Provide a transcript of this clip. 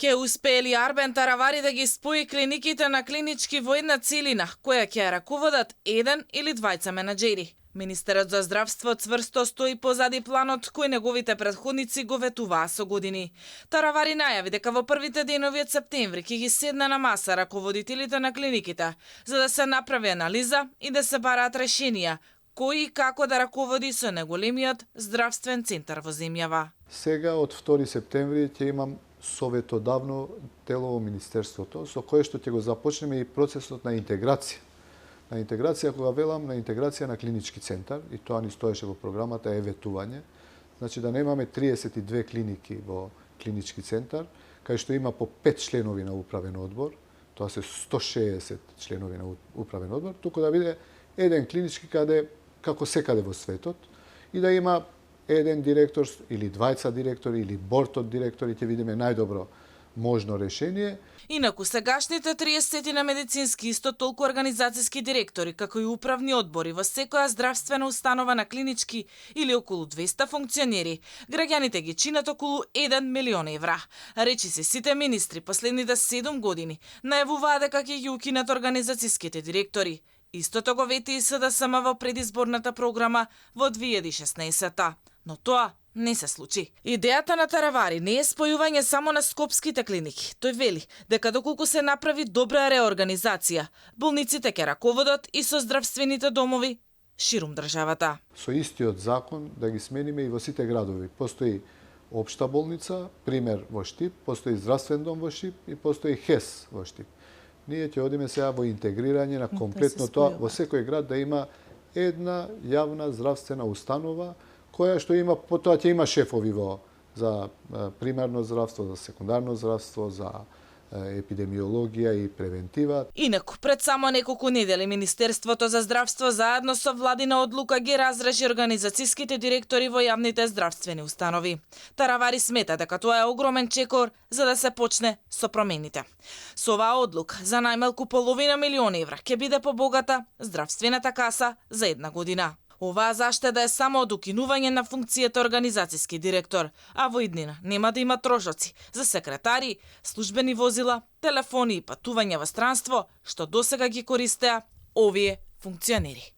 Ке успее ли Арбен Таравари да ги спои клиниките на клинички во една целина, која ќе ја раководат еден или двајца менаџери? Министерот за здравство цврсто стои позади планот кој неговите претходници го ветуваа со години. Таравари најави дека во првите денови од септември ќе ги седна на маса раководителите на клиниките за да се направи анализа и да се бараат решенија кој и како да раководи со најголемиот здравствен центар во земјава. Сега од 2 септември ќе имам советодавно тело во Министерството, со кое што ќе го започнеме и процесот на интеграција. На интеграција, кога велам, на интеграција на клинички центар, и тоа ни стоеше во програмата, е ветување. Значи да немаме 32 клиники во клинички центар, кај што има по 5 членови на управен одбор, тоа се 160 членови на управен одбор, туку да биде еден клинички каде, како секаде во светот, и да има еден директор или двајца директори или борд од директори, ќе видиме најдобро можно решение. Инаку сегашните 30 на медицински исто толку организацијски директори, како и управни одбори во секоја здравствена установа на клинички или околу 200 функционери, граѓаните ги чинат околу 1 милион евра. Речи се сите министри последните 7 години најавуваа дека ќе ги укинат организацијските директори. Истото го вети и СДСМ во предизборната програма во 2016-та, но тоа не се случи. Идејата на Таравари не е спојување само на скопските клиники. Тој вели дека доколку се направи добра реорганизација, болниците ќе раководат и со здравствените домови ширум државата. Со истиот закон да ги смениме и во сите градови. Постои општа болница, пример во Штип, постои здравствен дом во Штип и постои ХЕС во Штип. Ние ќе одиме сега во интегрирање на комплетно тоа, во секој град да има една јавна здравствена установа која што има, потоа ќе има шефови за примарно здравство, за секундарно здравство, за епидемиологија и превентива. Инаку, пред само неколку недели Министерството за здравство заедно со владина одлука ги разреши организацијските директори во јавните здравствени установи. Таравари смета дека тоа е огромен чекор за да се почне со промените. Со оваа одлука за најмалку половина милион евра ќе биде побогата здравствената каса за една година. Оваа заштеда е само од укинување на функцијата организацијски директор, а во иднина нема да има трошоци за секретари, службени возила, телефони и патување во странство, што досега ги користеа овие функционери.